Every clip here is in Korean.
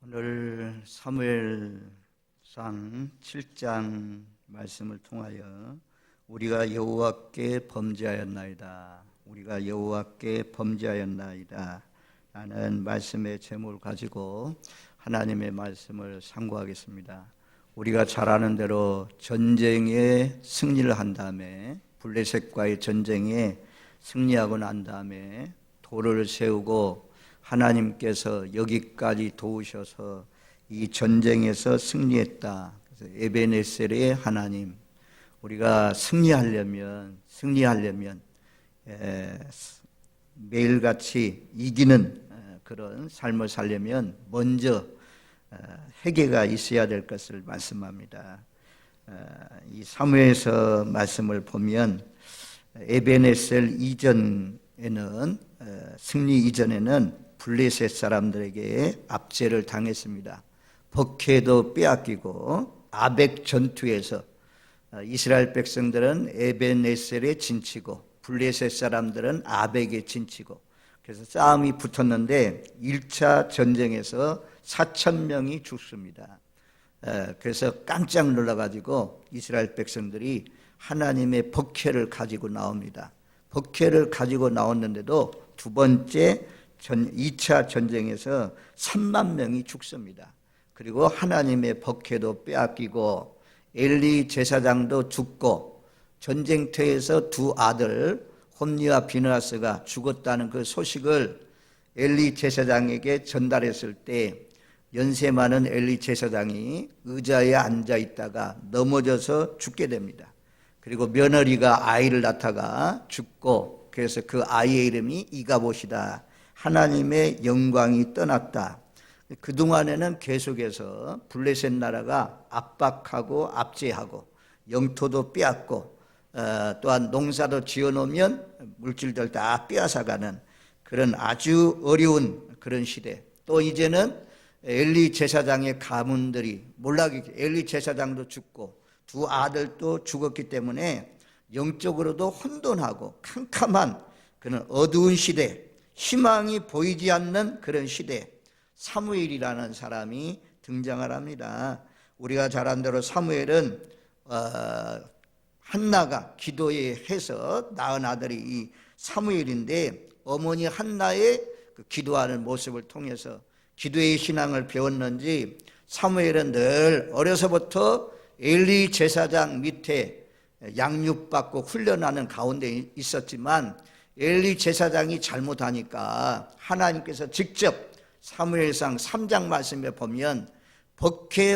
오늘 사무엘상 7장 말씀을 통하여 우리가 여호와께 범죄하였나이다, 우리가 여호와께 범죄하였나이다 라는 말씀의 제목을 가지고 하나님의 말씀을 상고하겠습니다. 우리가 잘 아는 대로 전쟁에 승리를 한 다음에, 블레셋과의 전쟁에 승리하고 난 다음에 돌을 세우고 하나님께서 여기까지 도우셔서 이 전쟁에서 승리했다. 그래서 에벤에셀의 하나님, 우리가 승리하려면 매일같이 이기는 그런 삶을 살려면 먼저 회개가 있어야 될 것을 말씀합니다. 이 사무엘서 말씀을 보면 에벤에셀 이전에는, 승리 이전에는 블레셋 사람들에게 압제를 당했습니다. 버케도 빼앗기고 아벡 전투에서 이스라엘 백성들은 에벤에셀에 진치고 블레셋 사람들은 아벡에 진치고, 그래서 싸움이 붙었는데 1차 전쟁에서 4,000명이 죽습니다. 그래서 깜짝 놀라가지고 이스라엘 백성들이 하나님의 버케를 가지고 나옵니다. 버케를 가지고 나왔는데도 두 번째 2차 전쟁에서 3만 명이 죽습니다. 그리고 하나님의 버케도 빼앗기고 엘리 제사장도 죽고, 전쟁터에서 두 아들 홈니와 비느하스가 죽었다는 그 소식을 엘리 제사장에게 전달했을 때 연세 많은 엘리 제사장이 의자에 앉아 있다가 넘어져서 죽게 됩니다. 그리고 며느리가 아이를 낳다가 죽고, 그래서 그 아이의 이름이 이가봇이다. 하나님의 영광이 떠났다. 그동안에는 계속해서 블레셋 나라가 압박하고 압제하고 영토도 빼앗고, 또한 농사도 지어놓으면 물질들 다 빼앗아가는 그런 아주 어려운 그런 시대. 또 이제는 엘리 제사장의 가문들이 몰락했기, 엘리 제사장도 죽고 두 아들도 죽었기 때문에 영적으로도 혼돈하고 캄캄한 그런 어두운 시대, 희망이 보이지 않는 그런 시대, 사무엘이라는 사람이 등장을 합니다. 우리가 잘 아는 대로 사무엘은 한나가 기도에 해서 낳은 아들이 이 사무엘인데, 어머니 한나의 그 기도하는 모습을 통해서 기도의 신앙을 배웠는지 사무엘은 늘 어려서부터 엘리 제사장 밑에 양육받고 훈련하는 가운데 있었지만, 엘리 제사장이 잘못하니까 하나님께서 직접 사무엘상 3장 말씀에 보면 버케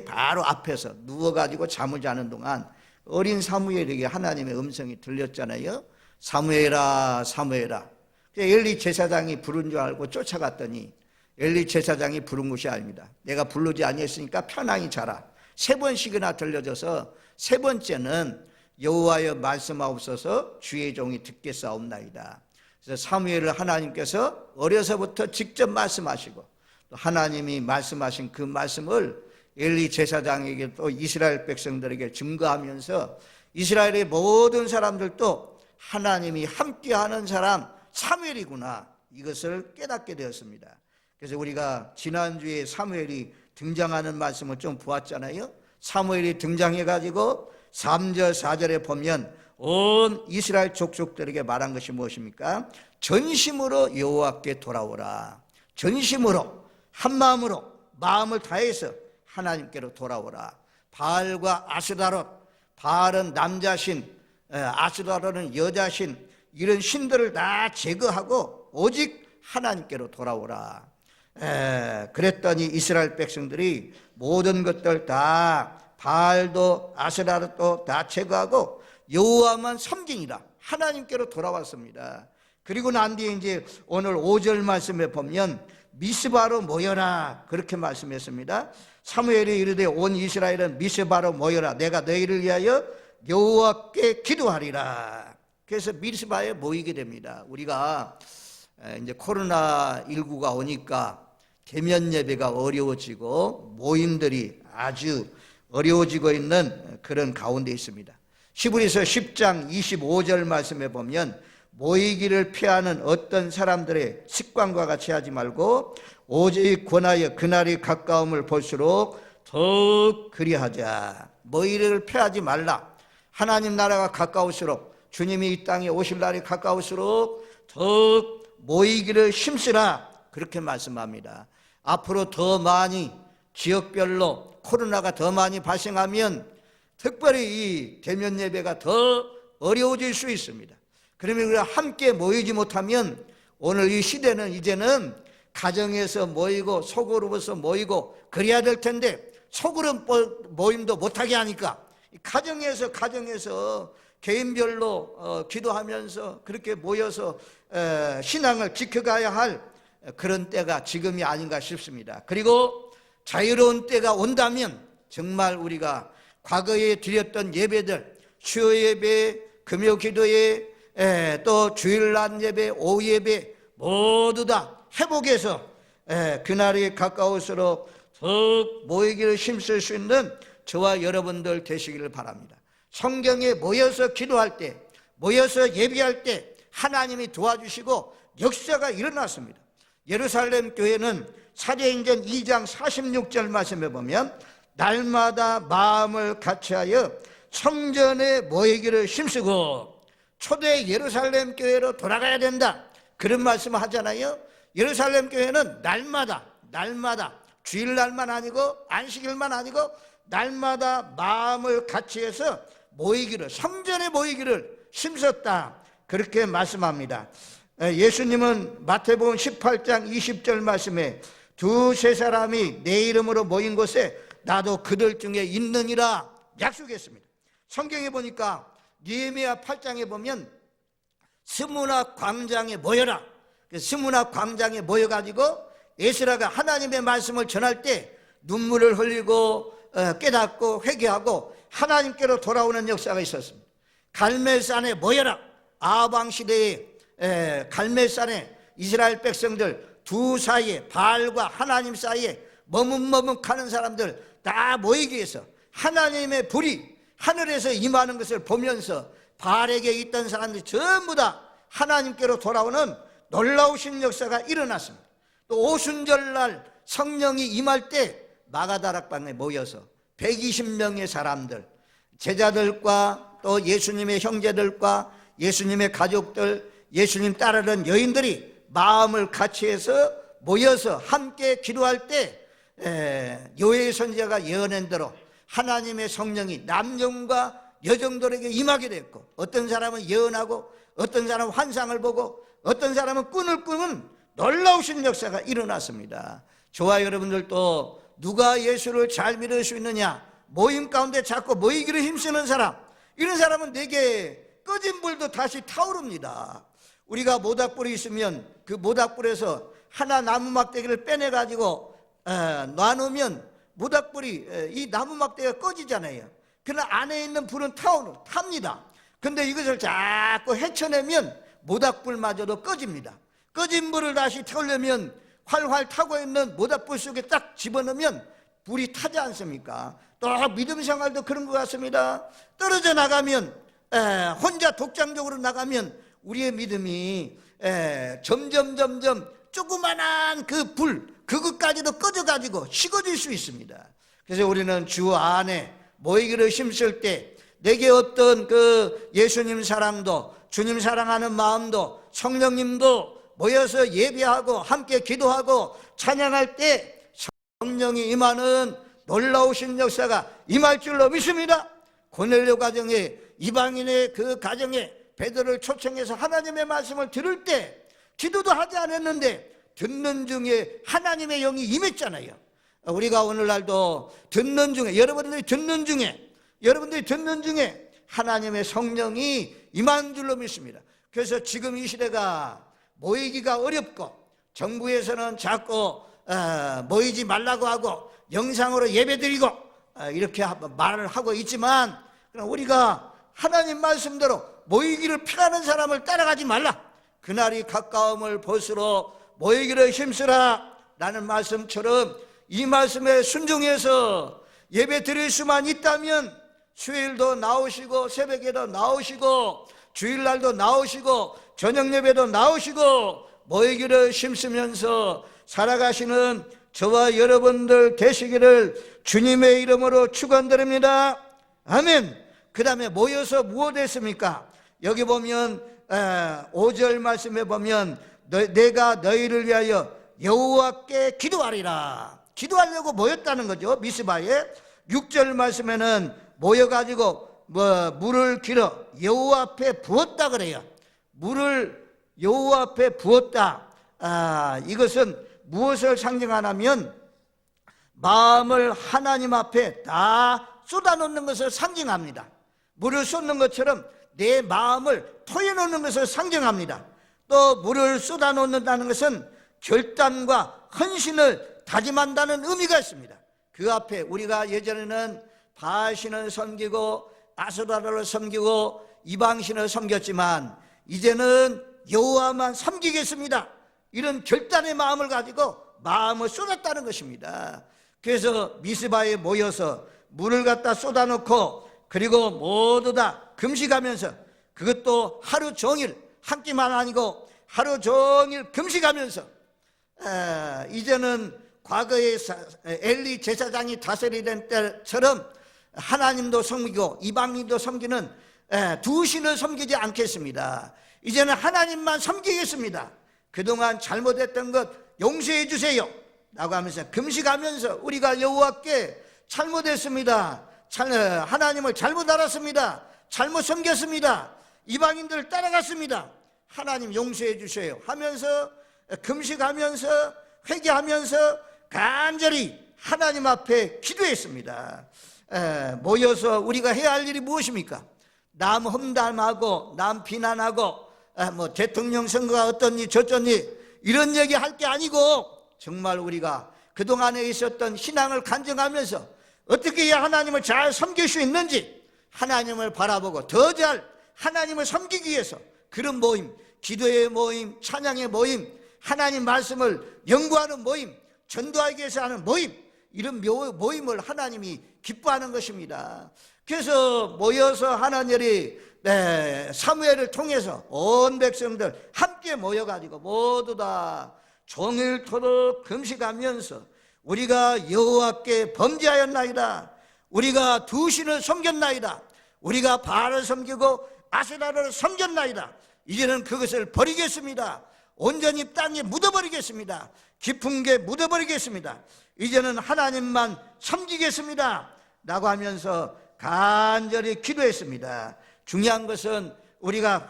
바로 앞에서 누워가지고 잠을 자는 동안 어린 사무엘에게 하나님의 음성이 들렸잖아요. 사무엘아, 사무엘아. 엘리 제사장이 부른 줄 알고 쫓아갔더니 엘리 제사장이 부른 것이 아닙니다. 내가 부르지 아니했으니까 편안히 자라. 3번씩이나 들려줘서 세 번째는 여호와여 말씀하옵소서, 주의 종이 듣겠사옵나이다. 그래서 사무엘을 하나님께서 어려서부터 직접 말씀하시고, 또 하나님이 말씀하신 그 말씀을 엘리 제사장에게 또 이스라엘 백성들에게 증거하면서 이스라엘의 모든 사람들도 하나님이 함께하는 사람 사무엘이구나, 이것을 깨닫게 되었습니다. 그래서 우리가 지난주에 사무엘이 등장하는 말씀을 좀 보았잖아요. 사무엘이 등장해가지고 3절 4절에 보면 온 이스라엘 족속들에게 말한 것이 무엇입니까? 전심으로 여호와께 돌아오라. 전심으로, 한마음으로, 마음을 다해서 하나님께로 돌아오라. 바알과 아스다롯, 바알은 남자신, 아스다롯은 여자신, 이런 신들을 다 제거하고 오직 하나님께로 돌아오라. 그랬더니 이스라엘 백성들이 모든 것들 다, 바알도 아스다롯도 다 제거하고 여호와만 섬기니라, 하나님께로 돌아왔습니다. 그리고 난 뒤에 이제 오늘 5절 말씀에 보면 미스바로 모여라, 그렇게 말씀했습니다. 사무엘이 이르되 온 이스라엘은 미스바로 모여라, 내가 너희를 위하여 여호와께 기도하리라. 그래서 미스바에 모이게 됩니다. 우리가 이제 코로나19가 오니까 대면 예배가 어려워지고 모임들이 아주 어려워지고 있는 그런 가운데 있습니다. 히브리서 10장 25절 말씀에 보면 모이기를 피하는 어떤 사람들의 습관과 같이 하지 말고 오직 권하여 그날이 가까움을 볼수록 더욱 그리하자. 모이기를 피하지 말라. 하나님 나라가 가까울수록, 주님이 이 땅에 오실 날이 가까울수록 더욱 모이기를 힘쓰라, 그렇게 말씀합니다. 앞으로 더 많이 지역별로 코로나가 더 많이 발생하면 특별히 이 대면 예배가 더 어려워질 수 있습니다. 그러면 우리가 함께 모이지 못하면 오늘 이 시대는 이제는 가정에서 모이고 소그룹에서 모이고 그래야 될 텐데 소그룹 모임도 못하게 하니까 가정에서 개인별로 기도하면서 그렇게 모여서 신앙을 지켜가야 할 그런 때가 지금이 아닌가 싶습니다. 그리고 자유로운 때가 온다면 정말 우리가 과거에 드렸던 예배들, 수요 예배, 금요 기도회, 또 주일날 예배, 오후 예배 모두 다 회복해서 그날이 가까울수록 더욱 모이기를 힘쓸 수 있는 저와 여러분들 되시기를 바랍니다. 성경에 모여서 기도할 때, 모여서 예배할 때 하나님이 도와주시고 역사가 일어났습니다. 예루살렘 교회는 사도행전 2장 46절 말씀에 보면 날마다 마음을 같이하여 성전에 모이기를 힘쓰고, 초대 예루살렘 교회로 돌아가야 된다, 그런 말씀을 하잖아요. 예루살렘 교회는 날마다 주일날만 아니고 안식일만 아니고 날마다 마음을 같이해서 모이기를, 성전에 모이기를 힘썼다, 그렇게 말씀합니다. 예수님은 마태복음 18장 20절 말씀에 두세 사람이 내 이름으로 모인 곳에 나도 그들 중에 있느니라 약속했습니다. 성경에 보니까 느헤미야 8장에 보면 스무나 광장에 모여라, 스무나 광장에 모여가지고 에스라가 하나님의 말씀을 전할 때 눈물을 흘리고 깨닫고 회개하고 하나님께로 돌아오는 역사가 있었습니다. 갈멜산에 모여라. 아방 시대에 갈멜산에 이스라엘 백성들 두 사이에, 바알과 하나님 사이에 머뭇머뭇하는 사람들 다 모이기 위해서 하나님의 불이 하늘에서 임하는 것을 보면서 바알에게 있던 사람들이 전부 다 하나님께로 돌아오는 놀라우신 역사가 일어났습니다. 또 오순절날 성령이 임할 때 마가다락방에 모여서 120명의 사람들, 제자들과 또 예수님의 형제들과 예수님의 가족들, 예수님 따르는 여인들이 마음을 같이해서 모여서 함께 기도할 때 요엘 선지자가 예언한 대로 하나님의 성령이 남정과 여정들에게 임하게 됐고, 어떤 사람은 예언하고 어떤 사람은 환상을 보고 어떤 사람은 꿈을 꾸는 놀라우신 역사가 일어났습니다. 저와 여러분들도 누가 예수를 잘 믿을 수 있느냐, 모임 가운데 자꾸 모이기를 힘쓰는 사람, 이런 사람은 내게 꺼진 불도 다시 타오릅니다. 우리가 모닥불이 있으면 그 모닥불에서 하나 나무 막대기를 빼내가지고 놔놓으면 모닥불이 이 나무 막대기가 꺼지잖아요. 그러나 안에 있는 불은 탑니다. 근데 이것을 자꾸 헤쳐내면 모닥불마저도 꺼집니다. 꺼진 불을 다시 태우려면 활활 타고 있는 모닥불 속에 딱 집어넣으면 불이 타지 않습니까? 또 믿음 생활도 그런 것 같습니다. 떨어져 나가면, 혼자 독장적으로 나가면 우리의 믿음이 점점 조그만한 그 불, 그것까지도 꺼져가지고 식어질 수 있습니다. 그래서 우리는 주 안에 모이기를 힘쓸 때 내게 어떤 그 예수님 사랑도, 주님 사랑하는 마음도, 성령님도 모여서 예배하고 함께 기도하고 찬양할 때 성령이 임하는 놀라우신 역사가 임할 줄로 믿습니다. 고넬료 가정에, 이방인의 그 가정에 베드로를 초청해서 하나님의 말씀을 들을 때 기도도 하지 않았는데 듣는 중에 하나님의 영이 임했잖아요. 우리가 오늘날도 듣는 중에, 여러분들이 듣는 중에 하나님의 성령이 임한 줄로 믿습니다. 그래서 지금 이 시대가 모이기가 어렵고 정부에서는 자꾸 모이지 말라고 하고 영상으로 예배드리고 이렇게 말을 하고 있지만, 우리가 하나님 말씀대로 모이기를 피하는 사람을 따라가지 말라. 그날이 가까움을 볼수록 모이기를 힘쓰라 라는 말씀처럼 이 말씀에 순종해서 예배 드릴 수만 있다면 수요일도 나오시고 새벽에도 나오시고 주일날도 나오시고 저녁 예배도 나오시고 모이기를 힘쓰면서 살아가시는 저와 여러분들 되시기를 주님의 이름으로 축원드립니다. 아멘. 그 다음에 모여서 무엇 했습니까? 여기 보면 5절 말씀에 보면 내가 너희를 위하여 여호와께 기도하리라. 기도하려고 모였다는 거죠. 미스바에. 6절 말씀에는 모여가지고 물을 길어 여호와 앞에 부었다 그래요. 물을 여호와 앞에 부었다. 이것은 무엇을 상징하냐면 마음을 하나님 앞에 다 쏟아놓는 것을 상징합니다. 물을 쏟는 것처럼 내 마음을 토해놓는 것을 상징합니다. 또 물을 쏟아놓는다는 것은 결단과 헌신을 다짐한다는 의미가 있습니다. 그 앞에 우리가 예전에는 바알신을 섬기고 아스라를 섬기고 이방신을 섬겼지만 이제는 여호와만 섬기겠습니다. 이런 결단의 마음을 가지고 마음을 쏟았다는 것입니다. 그래서 미스바에 모여서 물을 갖다 쏟아놓고 그리고 모두 다 금식하면서, 그것도 하루 종일 한 끼만 아니고 하루 종일 금식하면서, 이제는 과거에 엘리 제사장이 다스리던 때처럼 하나님도 섬기고 이방인도 섬기는 두 신을 섬기지 않겠습니다. 이제는 하나님만 섬기겠습니다. 그동안 잘못했던 것 용서해 주세요 라고 하면서 금식하면서 우리가 여호와께 잘못했습니다, 하나님을 잘못 알았습니다, 잘못 섬겼습니다, 이방인들을 따라갔습니다, 하나님 용서해 주세요 하면서 금식하면서 회개하면서 간절히 하나님 앞에 기도했습니다. 모여서 우리가 해야 할 일이 무엇입니까? 남 험담하고 남 비난하고 대통령 선거가 어떻니 저쩌니 이런 얘기 할 게 아니고, 정말 우리가 그동안에 있었던 신앙을 간증하면서 어떻게 해야 하나님을 잘 섬길 수 있는지 하나님을 바라보고 더 잘 하나님을 섬기기 위해서 그런 모임, 기도의 모임, 찬양의 모임, 하나님 말씀을 연구하는 모임, 전도하기 위해서 하는 모임, 이런 모임을 하나님이 기뻐하는 것입니다. 그래서 모여서 하는 일이 사무엘을 통해서 온 백성들 함께 모여가지고 모두 다 종일토록 금식하면서 우리가 여호와께 범죄하였나이다, 우리가 두 신을 섬겼나이다, 우리가 바알을 섬기고 아세라를 섬겼나이다, 이제는 그것을 버리겠습니다, 온전히 땅에 묻어버리겠습니다, 깊은 게 묻어버리겠습니다, 이제는 하나님만 섬기겠습니다 라고 하면서 간절히 기도했습니다. 중요한 것은 우리가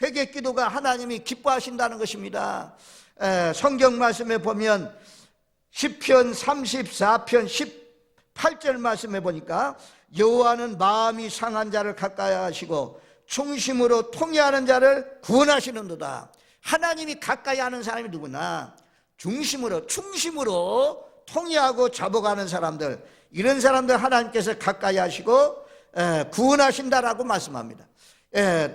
회개기도가 하나님이 기뻐하신다는 것입니다. 성경 말씀에 보면 시편 34편 18절 말씀에 보니까 여호와는 마음이 상한 자를 가까이 하시고 충심으로 통회하는 자를 구원하시는도다. 하나님이 가까이 하는 사람이 누구나 충심으로 통회하고 잡아가는 사람들, 이런 사람들 하나님께서 가까이 하시고 구원하신다라고 말씀합니다.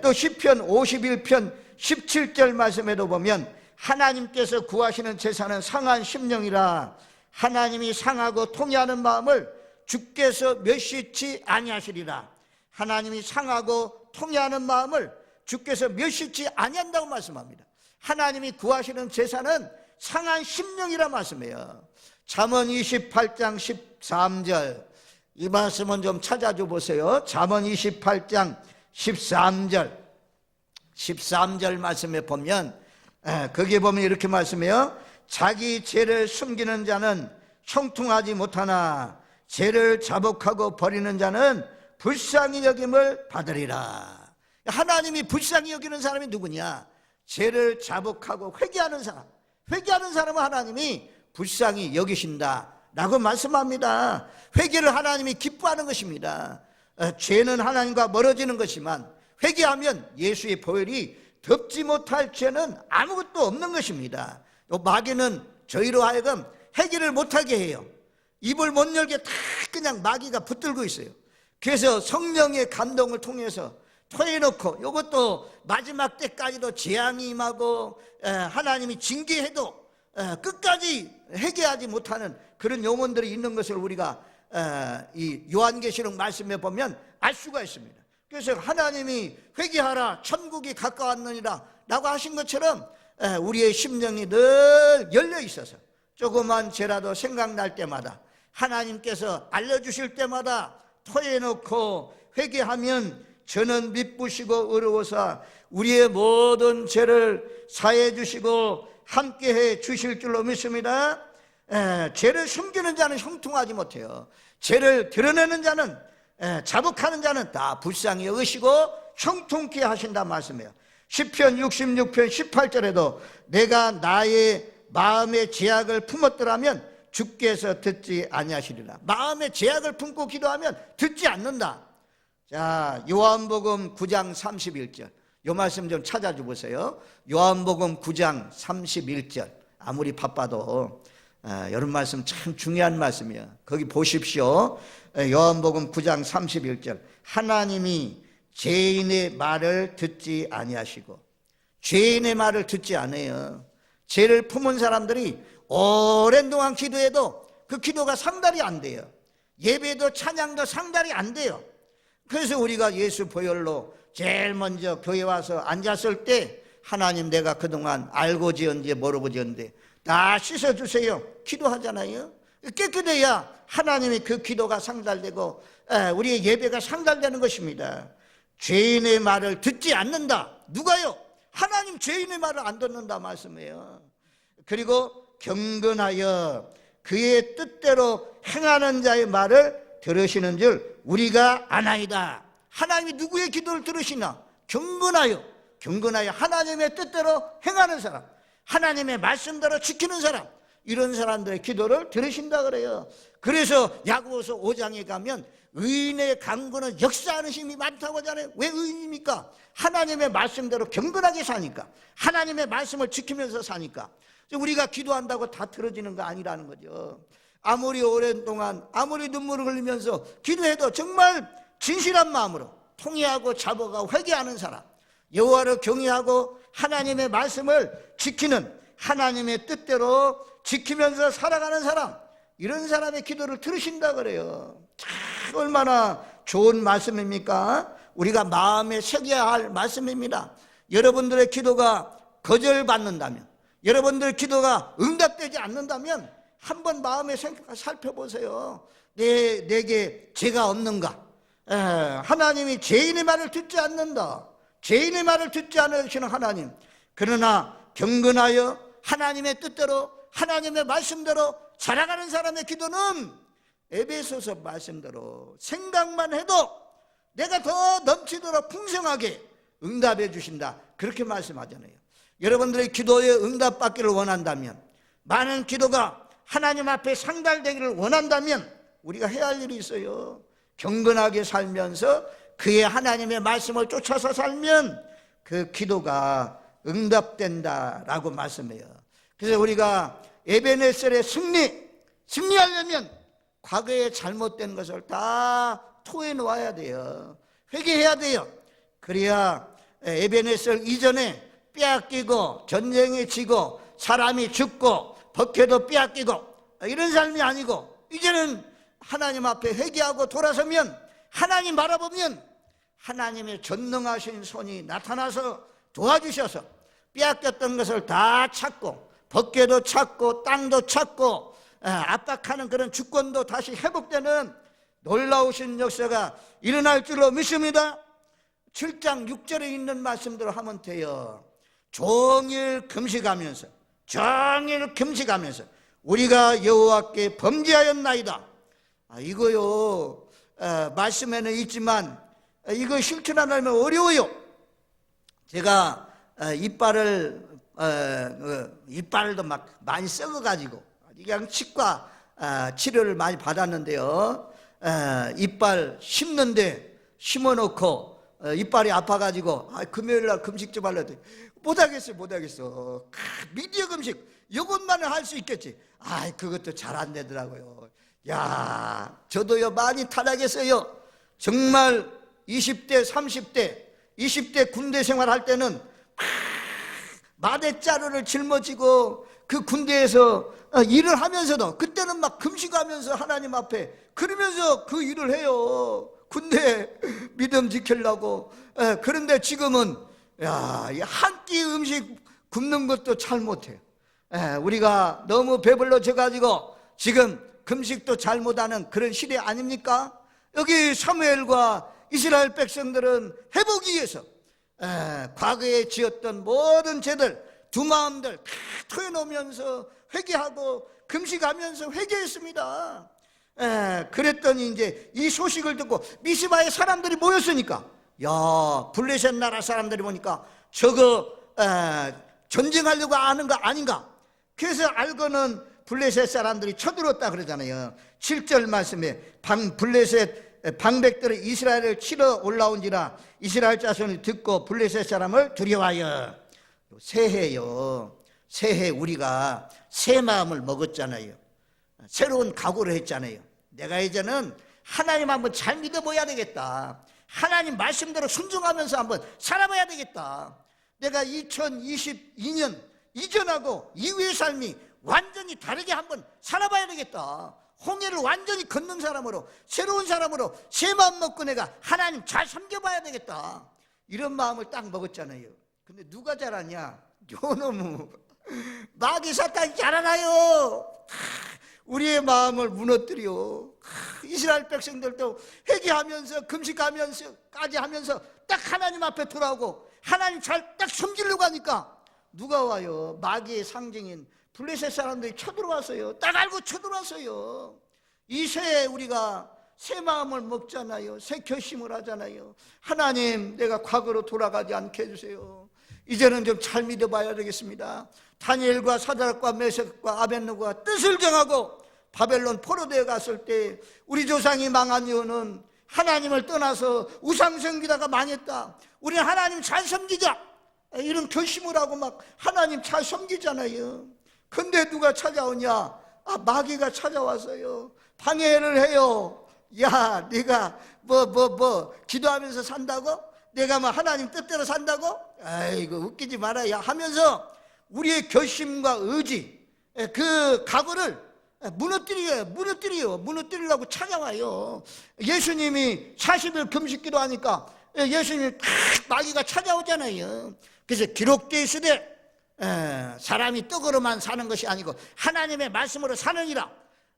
또 시편 51편 17절 말씀에도 보면 하나님께서 구하시는 제사는 상한 심령이라, 하나님이 상하고 통회하는 마음을 주께서 멸시치 아니하시리라. 하나님이 상하고 통회하는 마음을 주께서 멸시치 아니한다고 말씀합니다. 하나님이 구하시는 제사는 상한 심령이라 말씀해요. 잠언 28장 13절, 이 말씀은 좀 찾아줘 보세요. 잠언 28장 13절 말씀에 보면 거기에 보면 이렇게 말씀해요. 자기 죄를 숨기는 자는 형통하지 못하나 죄를 자복하고 버리는 자는 불쌍히 여김을 받으리라. 하나님이 불쌍히 여기는 사람이 누구냐? 죄를 자복하고 회개하는 사람은 하나님이 불쌍히 여기신다 라고 말씀합니다. 회개를 하나님이 기뻐하는 것입니다. 죄는 하나님과 멀어지는 것이지만 회개하면 예수의 보혈이 덮지 못할 죄는 아무것도 없는 것입니다. 마귀는 저희로 하여금 회개를 못하게 해요. 입을 못 열게 다 그냥 마귀가 붙들고 있어요. 그래서 성령의 감동을 통해서 토해놓고, 이것도 마지막 때까지도 재앙이 임하고 하나님이 징계해도 끝까지 회개하지 못하는 그런 영혼들이 있는 것을 우리가 이 요한계시록 말씀에 보면 알 수가 있습니다. 그래서 하나님이 회개하라 천국이 가까웠느니라 라고 하신 것처럼 우리의 심령이 늘 열려 있어서 조그만 죄라도 생각날 때마다 하나님께서 알려주실 때마다 토해놓고 회개하면 저는 미쁘시고 의로워서 우리의 모든 죄를 사해 주시고 함께해 주실 줄로 믿습니다. 죄를 숨기는 자는 형통하지 못해요. 죄를 드러내는 자는 자복하는 자는 다 불쌍히 여기시고 형통케 하신다 말씀이에요. 시편 66편 18절에도 내가 나의 마음의 죄악을 품었더라면 주께서 듣지 아니하시리라. 마음의 죄악을 품고 기도하면 듣지 않는다. 자, 요한복음 9장 31절 요 말씀 좀 찾아줘 보세요. 요한복음 9장 31절 아무리 바빠도 이런 말씀 참 중요한 말씀이에요. 거기 보십시오. 요한복음 9장 31절 하나님이 죄인의 말을 듣지 아니하시고 죄인의 말을 듣지 않아요. 죄를 품은 사람들이 오랜 동안 기도해도 그 기도가 상달이 안 돼요. 예배도 찬양도 상달이 안 돼요. 그래서 우리가 예수 보혈로 제일 먼저 교회 와서 앉았을 때 하나님 내가 그동안 알고 지었는지 모르고 지었는데 다 씻어주세요 기도하잖아요. 깨끗해야 하나님이 그 기도가 상달되고 우리의 예배가 상달되는 것입니다. 죄인의 말을 듣지 않는다. 누가요? 하나님 죄인의 말을 안 듣는다 말씀이에요. 그리고 경건하여 그의 뜻대로 행하는 자의 말을 들으시는 줄 우리가 아나이다. 하나님이 누구의 기도를 들으시나? 경건하여 하나님의 뜻대로 행하는 사람, 하나님의 말씀대로 지키는 사람, 이런 사람들의 기도를 들으신다 그래요. 그래서 야고보서 5장에 가면 의인의 강구는 역사하는 힘이 많다고 하잖아요. 왜 의인입니까? 하나님의 말씀대로 경건하게 사니까, 하나님의 말씀을 지키면서 사니까. 우리가 기도한다고 다 들어지는 거 아니라는 거죠. 아무리 오랜 동안 아무리 눈물을 흘리면서 기도해도 정말 진실한 마음으로 통회하고 자복하고 회개하는 사람, 여호와를 경외하고 하나님의 말씀을 지키는, 하나님의 뜻대로 지키면서 살아가는 사람, 이런 사람의 기도를 들으신다 그래요. 참 얼마나 좋은 말씀입니까? 우리가 마음에 새겨야 할 말씀입니다. 여러분들의 기도가 거절받는다면, 여러분들의 기도가 응답되지 않는다면 한번 마음에 살펴보세요. 내게 죄가 없는가? 하나님이 죄인의 말을 듣지 않는다. 죄인의 말을 듣지 않으시는 하나님. 그러나 경건하여 하나님의 뜻대로 하나님의 말씀대로 살아가는 사람의 기도는 에베소서 말씀대로 생각만 해도 내가 더 넘치도록 풍성하게 응답해 주신다. 그렇게 말씀하잖아요. 여러분들의 기도에 응답받기를 원한다면, 많은 기도가 하나님 앞에 상달되기를 원한다면 우리가 해야 할 일이 있어요. 경건하게 살면서 그의 하나님의 말씀을 쫓아서 살면 그 기도가 응답된다라고 말씀해요. 그래서 우리가 에베네셀의 승리하려면 과거에 잘못된 것을 다 토해놓아야 돼요. 회개해야 돼요. 그래야 에베네셀 이전에 빼앗기고 전쟁에 지고 사람이 죽고 법회도 빼앗기고 이런 삶이 아니고, 이제는 하나님 앞에 회개하고 돌아서면 하나님 바라보면 하나님의 전능하신 손이 나타나서 도와주셔서 빼앗겼던 것을 다 찾고, 법궤도 찾고 땅도 찾고 압박하는 그런 주권도 다시 회복되는 놀라우신 역사가 일어날 줄로 믿습니다. 7장 6절에 있는 말씀대로 하면 돼요. 종일 금식하면서 우리가 여호와께 범죄하였나이다. 이거요, 말씀에는 있지만 이거 실천하려면 어려워요. 제가 이빨도 막 많이 썩어가지고 그냥 치과 치료를 많이 받았는데요. 이빨 심어놓고 이빨이 아파가지고 금요일날 금식 좀 하려고 했더니 못하겠어. 미디어 금식 이것만은 할 수 있겠지. 그것도 잘 안 되더라고요. 야, 저도요 많이 타락했어요. 정말 20대 30대 20대 군대 생활할 때는 마대자루를 짊어지고 그 군대에서 일을 하면서도 그때는 막 금식하면서 하나님 앞에 그러면서 그 일을 해요. 군대 믿음 지키려고. 그런데 지금은 한 끼 음식 굶는 것도 잘 못해요. 우리가 너무 배불러져 가지고 지금 금식도 잘 못하는 그런 시대 아닙니까? 여기 사무엘과 이스라엘 백성들은 회복이 위해서 과거에 지었던 모든 죄들 두 마음들 다 토해놓으면서 회개하고 금식하면서 회개했습니다. 그랬더니 이제 이 소식을 듣고 미스바에 사람들이 모였으니까, 야, 블레셋 나라 사람들이 보니까 저거 전쟁하려고 하는 거 아닌가? 그래서 알고는 블레셋 사람들이 쳐들었다 그러잖아요. 7절 말씀에 블레셋 방백들이 이스라엘을 치러 올라온지라 이스라엘 자손이 듣고 블레셋 사람을 두려워하여. 새해요. 새해 우리가 새 마음을 먹었잖아요. 새로운 각오를 했잖아요. 내가 이제는 하나님 한번 잘 믿어봐야 되겠다. 하나님 말씀대로 순종하면서 한번 살아봐야 되겠다. 내가 2022년 이전하고 이후의 삶이 완전히 다르게 한번 살아봐야 되겠다. 홍해를 완전히 걷는 사람으로, 새로운 사람으로 새 마음 먹고 내가 하나님 잘 섬겨봐야 되겠다. 이런 마음을 딱 먹었잖아요. 근데 누가 잘하냐? 요놈의 마귀 사탄이 잘 알아요. 우리의 마음을 무너뜨려. 이스라엘 백성들도 회개하면서 금식하면서까지 하면서 딱 하나님 앞에 돌아오고 하나님 잘 딱 섬기려고 하니까 누가 와요? 마귀의 상징인 블레셋 사람들이 쳐들어왔어요. 딱 알고 쳐들어왔어요. 이 새해 우리가 새 마음을 먹잖아요. 새 결심을 하잖아요. 하나님, 내가 과거로 돌아가지 않게 해주세요. 이제는 좀 잘 믿어봐야 되겠습니다. 다니엘과 사드락과 메섹과 아벳느고가 뜻을 정하고 바벨론 포로되어 갔을 때 우리 조상이 망한 이유는 하나님을 떠나서 우상 섬기다가 망했다. 우리는 하나님 잘 섬기자, 이런 결심을 하고 막 하나님 잘 섬기잖아요. 근데 누가 찾아오냐? 마귀가 찾아왔어요. 방해를 해요. 야, 네가 기도하면서 산다고? 내가 뭐 하나님 뜻대로 산다고? 아이고, 웃기지 말아야 하면서 우리의 결심과 의지, 그 각오를 무너뜨리려고 찾아와요. 예수님이 40일 금식기도 하니까 예수님이 마귀가 찾아오잖아요. 그래서 기록되어 있으되 사람이 떡으로만 사는 것이 아니고 하나님의 말씀으로 사느니라.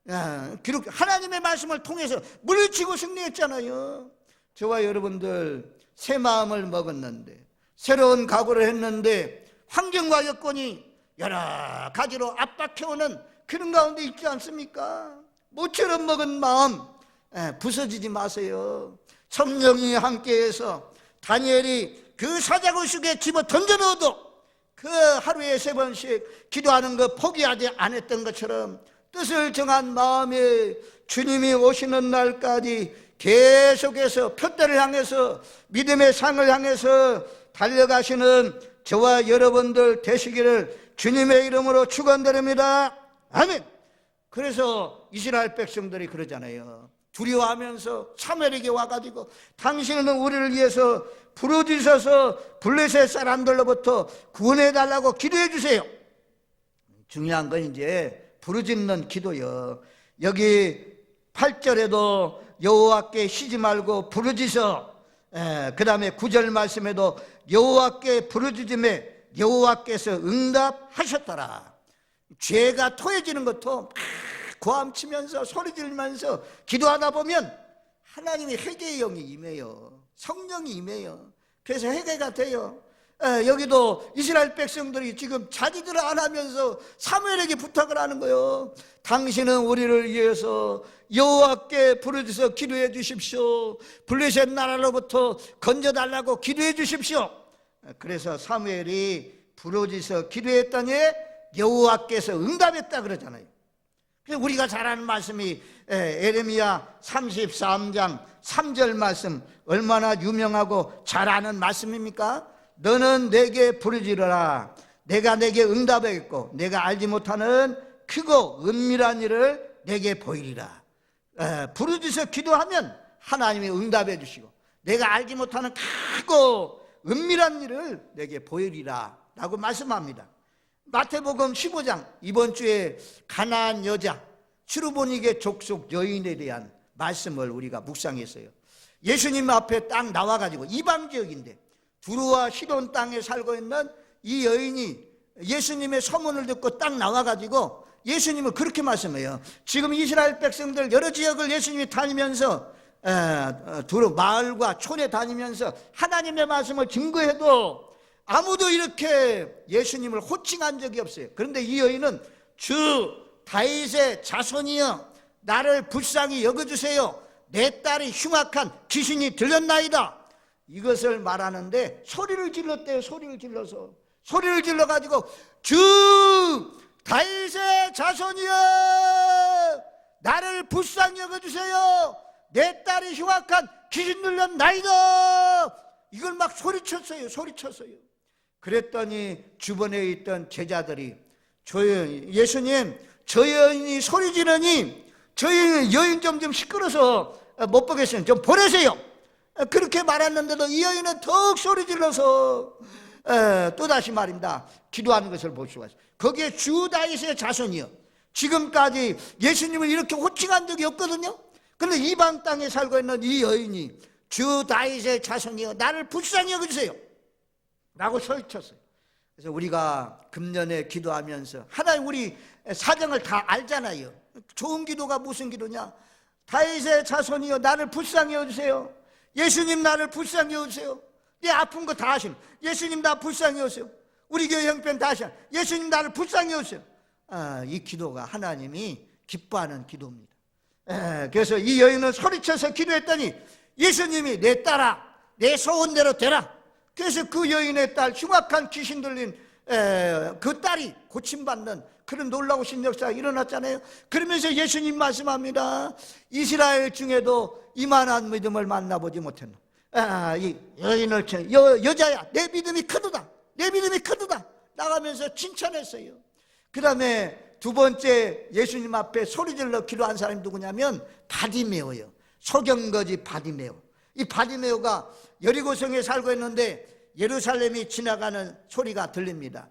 하나님의 말씀을 통해서 물리치고 승리했잖아요. 저와 여러분들 새 마음을 먹었는데, 새로운 각오를 했는데 환경과 여건이 여러 가지로 압박해오는 그런 가운데 있지 않습니까? 모처럼 먹은 마음 부서지지 마세요. 성령이 함께해서 다니엘이 그 사자굴 속에 집어 던져넣어도 그 하루에 3번씩 기도하는 거 포기하지 않았던 것처럼 뜻을 정한 마음에 주님이 오시는 날까지 계속해서 표대를 향해서 믿음의 상을 향해서 달려가시는 저와 여러분들 되시기를 주님의 이름으로 축원드립니다. 아멘. 그래서 이스라엘 백성들이 그러잖아요. 두려워하면서 사무엘에게 와가지고 당신은 우리를 위해서 부르짖어서 블레셋 사람들로부터 구원해달라고 기도해 주세요. 중요한 건 이제 부르짖는 기도요. 여기 8절에도 여호와께 쉬지 말고 부르짖어, 그 다음에 9절 말씀에도 여호와께 부르짖음에 여호와께서 응답하셨더라. 죄가 토해지는 것도 막 고함치면서 소리 지르면서 기도하다 보면 하나님의 회개의 영이 임해요. 성령이 임해요. 그래서 회개가 돼요. 여기도 이스라엘 백성들이 지금 자기들 안 하면서 사무엘에게 부탁을 하는 거예요. 당신은 우리를 위해서 여호와께 부르짖어 기도해 주십시오. 블레셋 나라로부터 건져달라고 기도해 주십시오. 그래서 사무엘이 부르짖어 기도했더니 여호와께서 응답했다 그러잖아요. 우리가 잘 아는 말씀이 에레미야 33장 3절 말씀, 얼마나 유명하고 잘 아는 말씀입니까? 너는 내게 부르짖으라. 내가 내게 응답하겠고 내가 알지 못하는 크고 은밀한 일을 내게 보이리라. 부르짖어 기도하면 하나님이 응답해 주시고 내가 알지 못하는 크고 은밀한 일을 내게 보이리라 라고 말씀합니다. 마태복음 15장, 이번 주에 가나안 여자 슈르보니게 족속 여인에 대한 말씀을 우리가 묵상했어요. 예수님 앞에 딱 나와가지고, 이방 지역인데 두루와 시돈 땅에 살고 있는 이 여인이 예수님의 서문을 듣고 딱 나와가지고 예수님은 그렇게 말씀해요. 지금 이스라엘 백성들 여러 지역을 예수님이 다니면서 두루 마을과 촌에 다니면서 하나님의 말씀을 증거해도 아무도 이렇게 예수님을 호칭한 적이 없어요. 그런데 이 여인은 주 다윗의 자손이여 나를 불쌍히 여겨주세요. 내 딸이 흉악한 귀신이 들렸나이다. 이것을 말하는데 소리를 질렀대요. 소리를 질러가지고 주 다윗의 자손이여 나를 불쌍히 여겨주세요. 내 딸이 흉악한 귀신 들렸나이다. 이걸 막 소리쳤어요. 그랬더니 주변에 있던 제자들이 예수님, 저 여인이 소리 지르니 저희 여인 좀 시끄러서 못 보겠어요. 좀 보내세요. 그렇게 말했는데도 이 여인은 더욱 소리 질러서 또다시 말입니다. 기도하는 것을 볼 수가 있어요. 거기에 주 다윗의 자손이요. 지금까지 예수님을 이렇게 호칭한 적이 없거든요. 그런데 이방 땅에 살고 있는 이 여인이 주 다윗의 자손이요 나를 불쌍히 여겨주세요 라고 소리쳤어요. 그래서 우리가 금년에 기도하면서 하나님 우리 사정을 다 알잖아요. 좋은 기도가 무슨 기도냐? 다윗의 자손이여 나를 불쌍히 여주세요. 예수님 나를 불쌍히 여주세요. 내 아픈 거 다 아시는 예수님 나 불쌍히 여주세요. 우리 교회 형편 다 아시는 예수님 나를 불쌍히 여주세요. 이 기도가 하나님이 기뻐하는 기도입니다. 그래서 이 여인은 소리쳐서 기도했더니 예수님이 내 딸아 내 소원대로 되라. 그래서 그 여인의 딸 흉악한 귀신 들린 그 딸이 고침받는 그런 놀라우신 역사가 일어났잖아요. 그러면서 예수님 말씀합니다. 이스라엘 중에도 이만한 믿음을 만나보지 못했나. 이 여인을 여자야 내 믿음이 크도다. 내 믿음이 크도다. 나가면서 칭찬했어요. 그 다음에 두 번째 예수님 앞에 소리질러 기도한 사람이 누구냐면 바디메오예요. 소경거지 바디메오. 이 바디메오가 여리고성에 살고 있는데 예루살렘이 지나가는 소리가 들립니다.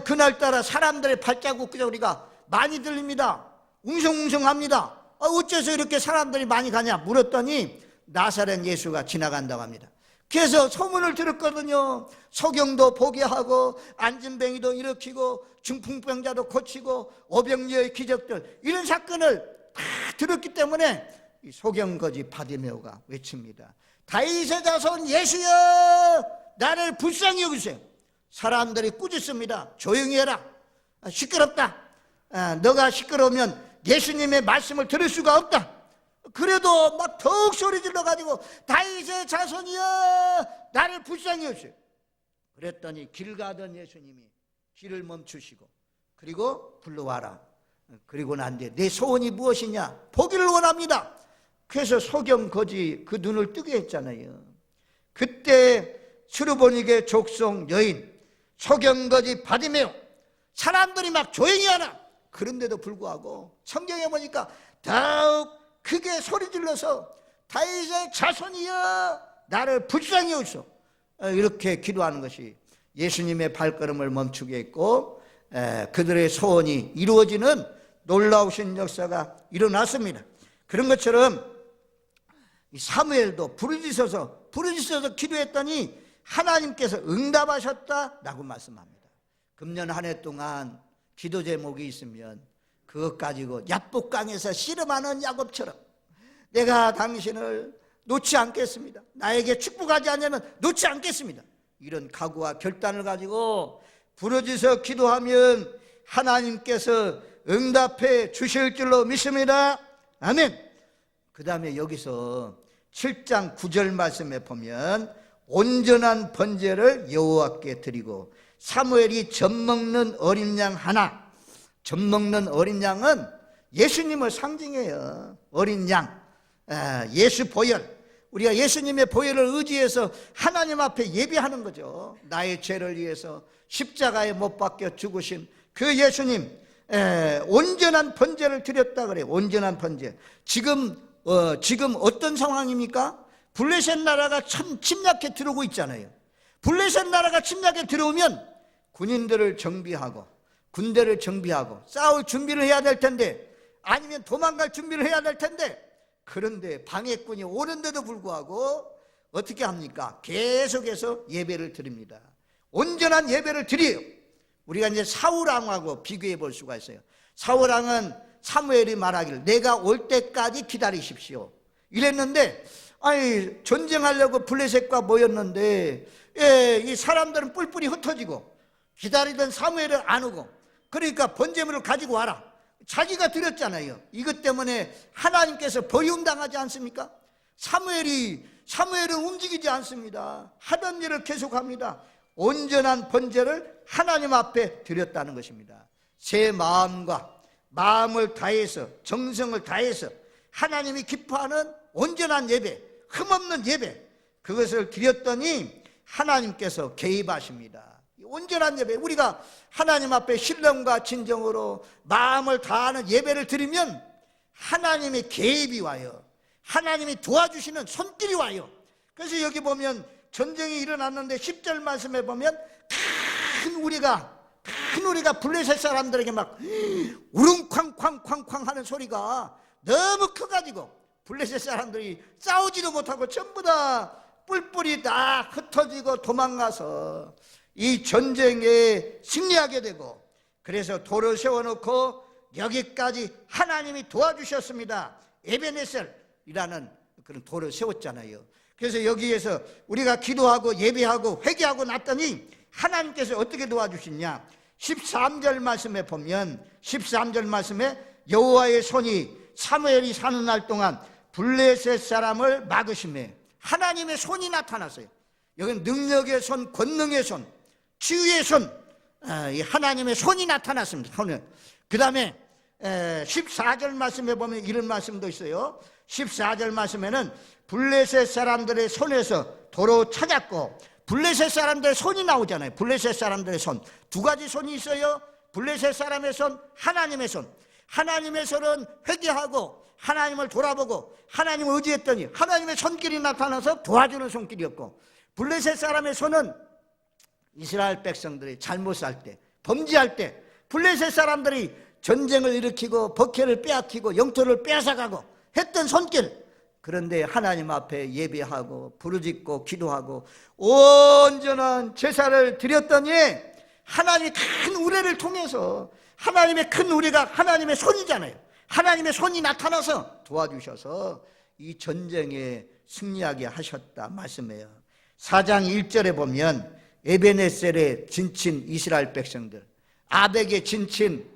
그날따라 사람들의 발자국 소리가 많이 들립니다. 웅성웅성합니다. 어째서 이렇게 사람들이 많이 가냐 물었더니 나사렛 예수가 지나간다고 합니다. 그래서 소문을 들었거든요. 소경도 보게 하고 안진뱅이도 일으키고 중풍병자도 고치고 오병이어의 기적들 이런 사건을 다 들었기 때문에 이 소경거지 바디메오가 외칩니다. 다윗의 자손 예수여 나를 불쌍히 여기세요. 사람들이 꾸짖습니다. 조용히 해라. 시끄럽다. 너가 시끄러우면 예수님의 말씀을 들을 수가 없다. 그래도 막 더욱 소리 질러가지고 다윗의 자손이여 나를 불쌍히 여기세요. 그랬더니 길 가던 예수님이 길을 멈추시고 그리고 불러와라. 그리고 난 뒤에 내 소원이 무엇이냐 보기를 원합니다. 그래서 소경거지 그 눈을 뜨게 했잖아요. 그때 슈르보니게 족속 여인 소경거지 바디메오 사람들이 막 조용히 하나 그런데도 불구하고 성경에 보니까 더욱 크게 소리 질러서 다윗의 자손이여 나를 불쌍히 여기소 이렇게 기도하는 것이 예수님의 발걸음을 멈추게 했고 그들의 소원이 이루어지는 놀라우신 역사가 일어났습니다. 그런 것처럼 사무엘도 부르짖어서 기도했더니 하나님께서 응답하셨다라고 말씀합니다. 금년 한 해 동안 기도 제목이 있으면 그것 가지고 야복강에서 씨름하는 야곱처럼 내가 당신을 놓지 않겠습니다. 나에게 축복하지 않으면 놓지 않겠습니다. 이런 각오와 결단을 가지고 부르짖어 기도하면 하나님께서 응답해 주실 줄로 믿습니다. 아멘. 그 다음에 여기서 7장 9절 말씀에 보면 온전한 번제를 여호와께 드리고 사무엘이 젖먹는 어린 양 하나. 젖먹는 어린 양은 예수님을 상징해요. 어린 양 예수 보혈. 우리가 예수님의 보혈을 의지해서 하나님 앞에 예배하는 거죠. 나의 죄를 위해서 십자가에 못 박혀 죽으신 그 예수님 온전한 번제를 드렸다 그래요. 온전한 번제. 지금 어떤 상황입니까? 블레셋 나라가 참 침략해 들어오고 있잖아요. 블레셋 나라가 침략해 들어오면 군인들을 정비하고 군대를 정비하고 싸울 준비를 해야 될 텐데, 아니면 도망갈 준비를 해야 될 텐데, 그런데 방해꾼이 오는데도 불구하고 어떻게 합니까? 계속해서 예배를 드립니다. 온전한 예배를 드려요. 우리가 이제 사울왕하고 비교해 볼 수가 있어요. 사울왕은 사무엘이 말하기를 내가 올 때까지 기다리십시오 이랬는데, 아니 전쟁하려고 블레셋과 모였는데 이 사람들은 뿔뿔이 흩어지고 기다리던 사무엘을 안 오고, 그러니까 번제물을 가지고 와라, 자기가 드렸잖아요. 이것 때문에 하나님께서 버림당하지 않습니까? 사무엘은 움직이지 않습니다. 하던 일을 계속합니다. 온전한 번제를 하나님 앞에 드렸다는 것입니다. 제 마음을 다해서, 정성을 다해서 하나님이 기뻐하는 온전한 예배, 흠없는 예배, 그것을 드렸더니 하나님께서 개입하십니다. 온전한 예배, 우리가 하나님 앞에 신령과 진정으로 마음을 다하는 예배를 드리면 하나님의 개입이 와요. 하나님이 도와주시는 손길이 와요. 그래서 여기 보면 전쟁이 일어났는데 10절 말씀에 보면 큰 우리가 블레셋 사람들에게 막 우릉쾅쾅쾅쾅 하는 소리가 너무 커가지고 블레셋 사람들이 싸우지도 못하고 전부 다 뿔뿔이 다 흩어지고 도망가서 이 전쟁에 승리하게 되고, 그래서 돌을 세워놓고 여기까지 하나님이 도와주셨습니다. 에베네셀이라는 그런 돌을 세웠잖아요. 그래서 여기에서 우리가 기도하고 예배하고 회개하고 났더니 하나님께서 어떻게 도와주시냐, 13절 말씀에 보면 13절 말씀에 여호와의 손이 사무엘이 사는 날 동안 블레셋 사람을 막으시매, 하나님의 손이 나타났어요. 여기는 능력의 손, 권능의 손, 치유의 손, 하나님의 손이 나타났습니다. 그 다음에 14절 말씀에 보면 이런 말씀도 있어요. 14절 말씀에는 블레셋 사람들의 손에서 도로 찾았고, 블레셋 사람들의 손이 나오잖아요. 블레셋 사람들의 손, 두 가지 손이 있어요. 블레셋 사람의 손, 하나님의 손. 하나님의 손은 회개하고 하나님을 돌아보고 하나님을 의지했더니 하나님의 손길이 나타나서 도와주는 손길이었고, 블레셋 사람의 손은 이스라엘 백성들이 잘못 살 때, 범죄할 때 블레셋 사람들이 전쟁을 일으키고 버케를 빼앗기고 영토를 빼앗아가고 했던 손길, 그런데 하나님 앞에 예배하고 부르짖고 기도하고 온전한 제사를 드렸더니 하나님의 큰 우레를 통해서, 하나님의 큰 우레가 하나님의 손이잖아요. 하나님의 손이 나타나서 도와주셔서 이 전쟁에 승리하게 하셨다 말씀해요. 4장 1절에 보면 에베네셀에 진친 이스라엘 백성들, 아벡에 진친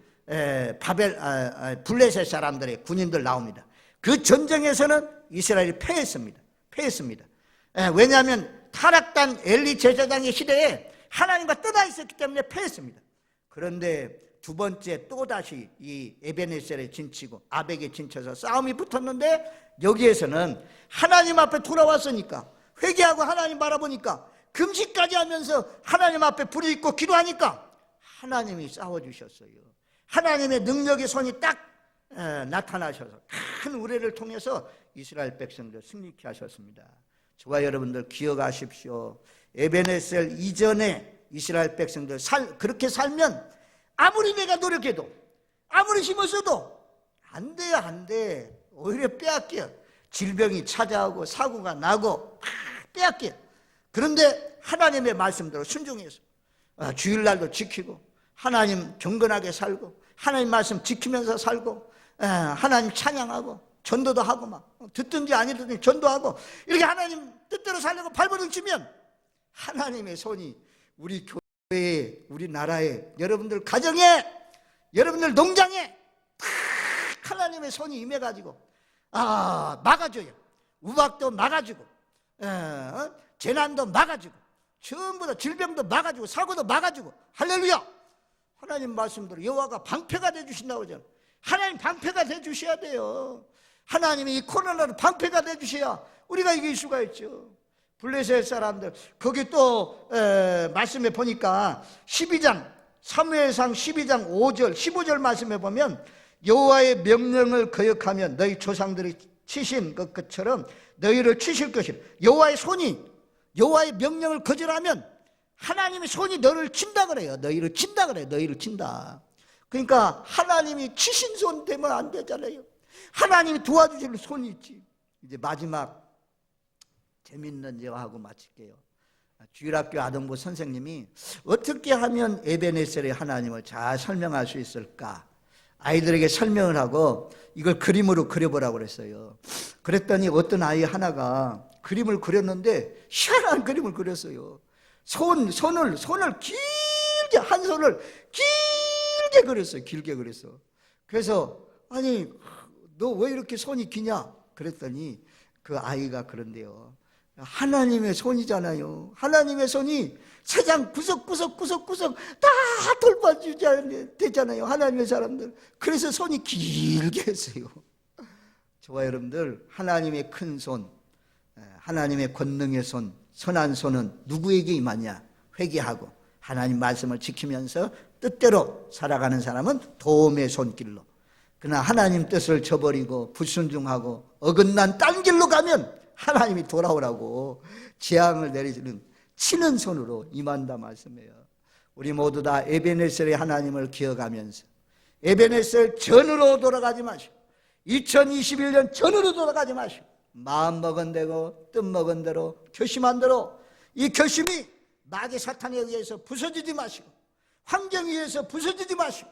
블레셋 사람들의 군인들 나옵니다. 그 전쟁에서는 이스라엘이 패했습니다. 왜냐하면 타락단 엘리 제사장의 시대에 하나님과 떠나 있었기 때문에 패했습니다. 그런데 두 번째 또다시 이 에베네셀에 진치고 아벡에 진쳐서 싸움이 붙었는데, 여기에서는 하나님 앞에 돌아왔으니까, 회개하고 하나님 바라보니까, 금식까지 하면서 하나님 앞에 부르짖고 기도하니까 하나님이 싸워주셨어요. 하나님의 능력의 손이 딱 나타나셔서 큰 우레를 통해서 이스라엘 백성들 승리케 하셨습니다. 저와 여러분들 기억하십시오. 에베네셀 이전에 이스라엘 백성들 그렇게 살면 아무리 내가 노력해도, 아무리 힘을 써도 안 돼요. 안 돼. 오히려 빼앗겨요. 질병이 찾아오고 사고가 나고 빼앗겨요. 그런데 하나님의 말씀대로 순종해서 주일날도 지키고 하나님 경건하게 살고 하나님 말씀 지키면서 살고 하나님 찬양하고 전도도 하고 막 듣든지 아니든지 전도하고 이렇게 하나님 뜻대로 살려고 발버둥치면 하나님의 손이 우리 교회에, 우리 나라에, 여러분들 가정에, 여러분들 농장에 하나님의 손이 임해가지고 막아줘요. 우박도 막아주고 재난도 막아주고 전부 다 질병도 막아주고 사고도 막아주고. 할렐루야. 하나님 말씀대로 여호와가 방패가 되어주신다고 하잖아요. 하나님 방패가 되어주셔야 돼요. 하나님이 이 코로나를 방패가 되어주셔야 우리가 이길 수가 있죠. 블레셋 사람들, 거기 또 말씀에 보니까 12장 사무엘상 12장 5절 15절 말씀에 보면 여호와의 명령을 거역하면 너희 조상들이 치신 것처럼 너희를 치실 것이라. 여호와의 명령을 거절하면 하나님의 손이 너를 친다 그래요. 너희를 친다 그래요. 너희를 친다. 그러니까 하나님이 치신 손 되면 안 되잖아요. 하나님이 도와주실 손이 있지. 이제 마지막 재밌는 거 하고 마칠게요. 주일학교 아동부 선생님이 어떻게 하면 에베네셀의 하나님을 잘 설명할 수 있을까? 아이들에게 설명을 하고 이걸 그림으로 그려보라고 그랬어요. 그랬더니 어떤 아이 하나가 그림을 그렸는데 희한한 그림을 그렸어요. 손을 길게, 한 손을 길게 그렸어요. 길게 그렸어. 그래서 아니 너 왜 이렇게 손이 기냐? 그랬더니 그 아이가 그런데요. 하나님의 손이잖아요. 하나님의 손이 세상 구석구석 다 돌봐주잖아요. 하나님의 사람들. 그래서 손이 길게 했어요. 저와 여러분들, 하나님의 큰 손, 하나님의 권능의 손, 선한 손은 누구에게 임하냐? 회개하고 하나님 말씀을 지키면서 뜻대로 살아가는 사람은 도움의 손길로. 그러나 하나님 뜻을 저버리고 불순종하고 어긋난 딴 길로 가면 하나님이 돌아오라고 재앙을 내리시는 치는 손으로 임한다 말씀이에요. 우리 모두 다 에베네셀의 하나님을 기억하면서 에베네셀 전으로 돌아가지 마시고 2021년 전으로 돌아가지 마시고 마음 먹은 대로 뜻 먹은 대로 결심한 대로 이 결심이 마귀 사탄에 의해서 부서지지 마시고 환경에 의해서 부서지지 마시고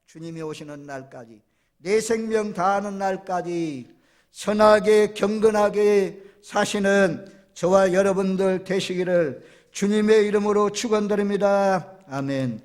주님이 오시는 날까지 내 생명 다하는 날까지 선하게 경건하게 사시는 저와 여러분들 되시기를 주님의 이름으로 축원드립니다. 아멘.